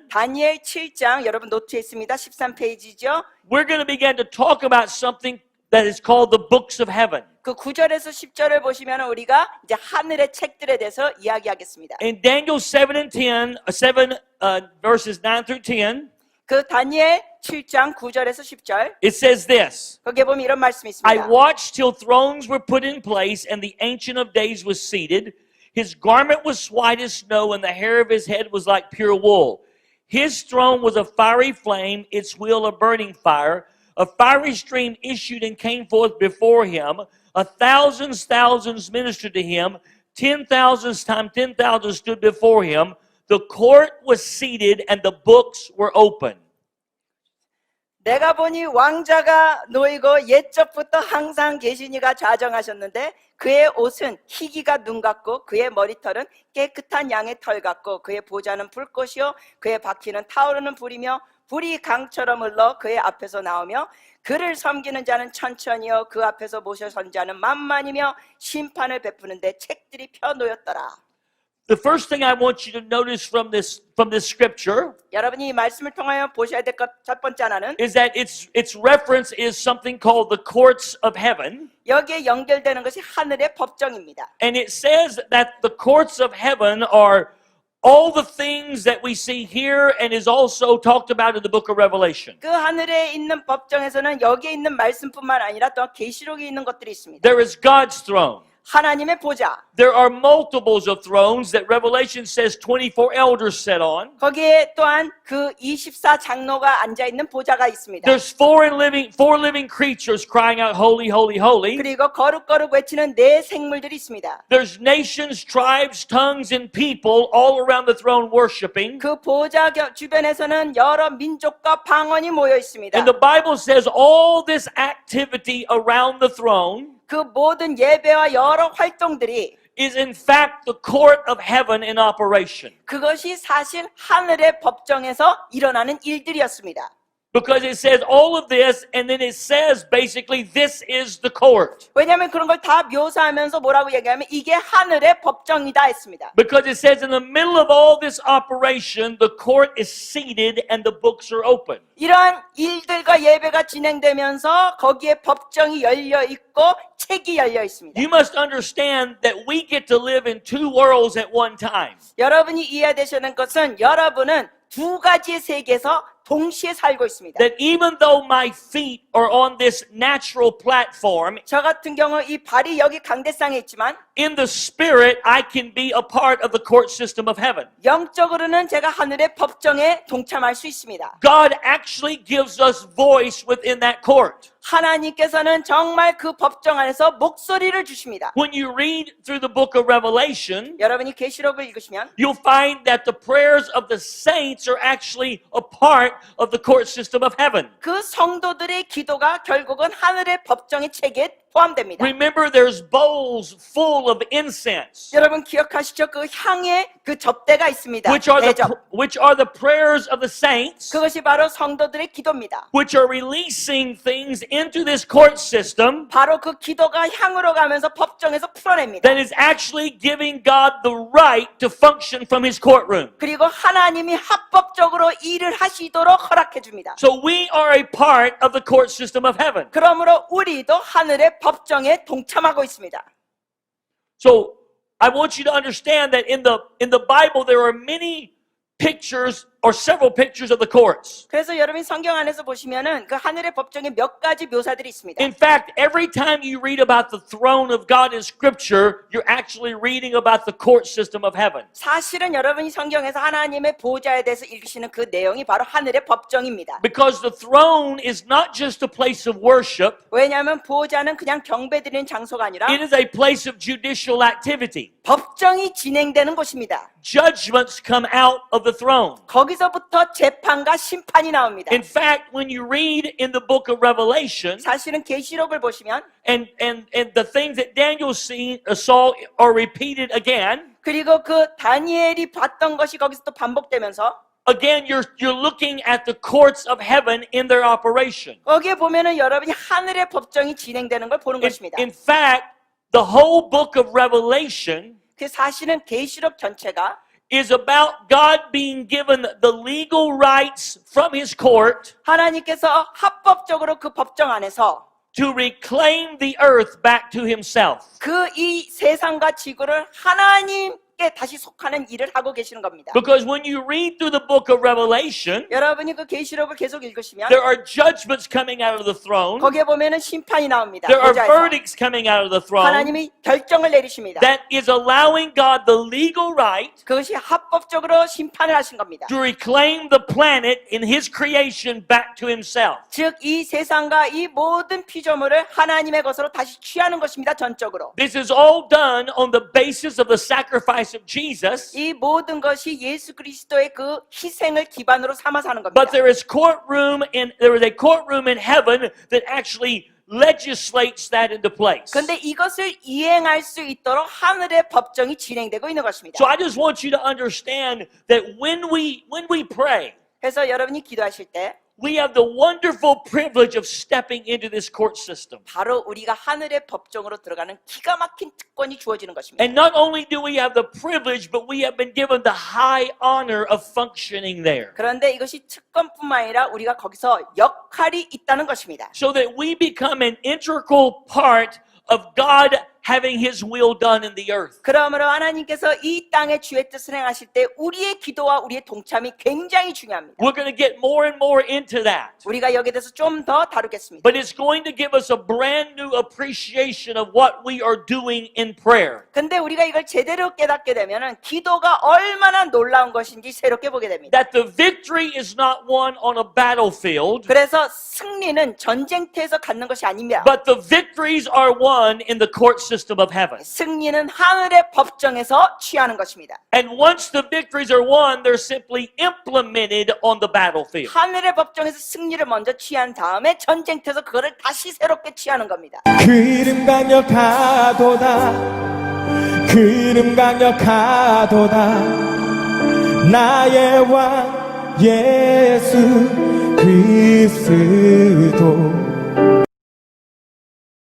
다니엘 7장 여러분 노트에 있습니다. 13페이지죠. we're going to begin to talk about something that is called the books of heaven. 그 9절에서 10절을 보시면 우리가 이제 하늘의 책들에 대해서 이야기하겠습니다. In Daniel 7 and 10, 7 verses 9 through 10, 그 다니엘 7장 9절에서 10절 it says this. 거기에 보면 이런 말씀이 I 있습니다. watched till thrones were put in place and the Ancient of Days was seated. His garment was white as snow and the hair of his head was like pure wool. His throne was a fiery flame, its wheel a burning fire. A fiery stream issued and came forth before him. Thousands ministered to him. 10,000 times 10,000 stood before him. The court was seated and the books were open. 내가 보니 왕자가 놓이고 옛적부터 항상 계시니가 좌정하셨는데 그의 옷은 희기가 눈 같고 그의 머리털은 깨끗한 양의 털 같고 그의 보좌는 불꽃이요 그의 바퀴는 타오르는 불이며 불이 강처럼 흘러 그의 앞에서 나오며 그를 섬기는 자는 천천히요 그 앞에서 모셔 선 자는 만만이며 심판을 베푸는데 책들이 펴놓였더라. The first thing I want you to notice from this scripture 여러분이 이 말씀을 통하여 보셔야 될 것 첫 번째 하나는 is that its reference is something called the courts of heaven. 여기에 연결되는 것이 하늘의 법정입니다. And it says that the courts of heaven are all the things that we see here and is also talked about in the book of Revelation. 그 하늘에 있는 법정에서는 여기에 있는 말씀뿐만 아니라 또 계시록에 있는 것들이 있습니다. There is God's throne. 하나님의 보좌. There are multiples of thrones that Revelation says 24 elders sat on. 거기에 또한 그 24장로가 앉아 있는 보좌가 있습니다. There's four living creatures crying out holy, holy, holy. 그리고 거룩거룩 외치는 네 생물들이 있습니다. There's nations, tribes, tongues and people all around the throne worshiping. 그 보좌 주변에서는 여러 민족과 방언이 모여 있습니다. And the Bible says all this activity around the throne 그 모든 예배와 여러 활동들이 is in fact the court of heaven in operation. 그것이 사실 하늘의 법정에서 일어나는 일들이었습니다. Because it says all of this and then it says basically this is the court. 왜냐하면 그런 걸 다 묘사하면서 뭐라고 얘기하면 이게 하늘의 법정이다 했습니다. Because it says in the middle of all this operation the court is seated and the books are open. 이러한 일들과 예배가 진행되면서 거기에 법정이 열려 있고 책이 열려 있습니다. You must understand that we get to live in two worlds at one time. 여러분이 이해되시는 것은 여러분은 두 가지의 세계에서 동시에 살고 있습니다. That even though my feet are on this natural platform, 저 같은 경우 이 발이 여기 강대상에 있지만 in the spirit I can be a part of the court system of heaven. 영적으로는 제가 하늘의 법정에 동참할 수 있습니다. God actually gives us voice within that court. 하나님께서는 정말 그 법정 안에서 목소리를 주십니다. When you read through the book of Revelation, 여러분이 계시록을 읽으시면 you'll find that the prayers of the saints are actually a part of the court system of heaven. 그 성도들의 기도가 결국은 하늘의 법정의 책에 포함됩니다. Remember, there's bowls full of incense, 여러분 기억하시죠? 그 향의 그 접대가 있습니다. which are 대접. the prayers of the saints, 그것이 바로 성도들의 기도입니다. which are releasing things into this court system 바로 그 기도가 향으로 가면서 법정에서 풀어냅니다. that is actually giving God the right to function from his courtroom. 그리고 하나님이 합법적으로 일을 하시도록 허락해 줍니다. So we are a part of the court system of heaven. 그러므로 우리도 하늘의 법정에 동참하고 있습니다. So I want you to understand that in the Bible there are many pictures or several pictures of the courts. 그래서 여러분이 성경 안에서 보시면은 그 하늘의 법정에 몇 가지 묘사들이 있습니다. In fact, every time you read about the throne of God in Scripture, you're actually reading about the court system of heaven. 사실은 여러분이 성경에서 하나님의 보좌에 대해서 읽으시는 그 내용이 바로 하늘의 법정입니다. Because the throne is not just a place of worship, 왜냐하면 보좌는 그냥 경배드리는 장소가 아니라 it is a place of judicial activity. 법정이 진행되는 곳입니다. Judgments come out of the throne. 거기서부터 재판과 심판이 나옵니다. In fact, when you read in the book of Revelation, 사실은 계시록을 보시면 and the things that Daniel saw are repeated again, 그리고 그 다니엘이 봤던 것이 거기서 또 반복되면서 again you're looking at the courts of heaven in their operation. 거기에 보면은 여러분이 하늘의 법정이 진행되는 걸 보는 것입니다. In fact, the whole book of Revelation 그 사실은 계시록 전체가 is about God being given the legal rights from his court 하나님께서 합법적으로 그 법정 안에서 to reclaim the earth back to himself. 그 이 세상과 지구를 하나님께 다시 속하는 일을 하고 계시는 겁니다. Because when you read through the book of Revelation, 여러분이 그 계시록을 계속 읽으시면 there are judgments coming out of the throne. 거기에 보면은 심판이 나옵니다. There are 보좌에서. verdicts coming out of the throne 하나님이 결정을 내리십니다. that is allowing God the legal right 그것이 합법적으로 심판을 하신 겁니다. to reclaim the planet in his creation back to himself. 즉 이 세상과 이 모든 피조물을 하나님의 것으로 다시 취하는 것입니다. 전적으로. This is all done on the basis of the sacrifice of Jesus. 이 모든 것이 예수 그리스도의 그 희생을 기반으로 삼아서 하는 겁니다. But there is a courtroom in heaven that actually legislates that into place. 그런데 이것을 이행할 수 있도록 하늘의 법정이 진행되고 있는 것입니다. So I just want you to understand that when we pray, 그래서 여러분이 기도하실 때 we have the wonderful privilege of stepping into this court system. 바로 우리가 하늘의 법정으로 들어가는 기가 막힌 특권이 주어지는 것입니다. And not only do we have the privilege, but we have been given the high honor of functioning there. 그런데 이것이 특권뿐만 아니라 우리가 거기서 역할이 있다는 것입니다. So that we become an integral part of God having his will done in the earth. 그러므로 하나님께서 이 땅의 주의 뜻을 행하실 때 우리의 기도와 우리의 동참이 굉장히 중요합니다. We're going to get more and more into that. 우리가 여기에 대해서 좀 더 다루겠습니다. But it's going to give us a brand new appreciation of what we are doing in prayer. 근데 우리가 이걸 제대로 깨닫게 되면은 기도가 얼마나 놀라운 것인지 새롭게 보게 됩니다. That the victory is not won on a battlefield, 그래서 승리는 전쟁터에서 갖는 것이 아닙니다. but the victories are won in the court system of heaven. 승리는 하늘의 법정에서 취하는 것입니다. And once the victories are won, they're simply implemented on the battlefield. 하늘의 법정에서 승리를 먼저 취한 다음에 전쟁터에서 그거를 다시 새롭게 취하는 겁니다. 그 이름 강력하도다 그 이름 강력하도다 나의 왕 예수 그리스도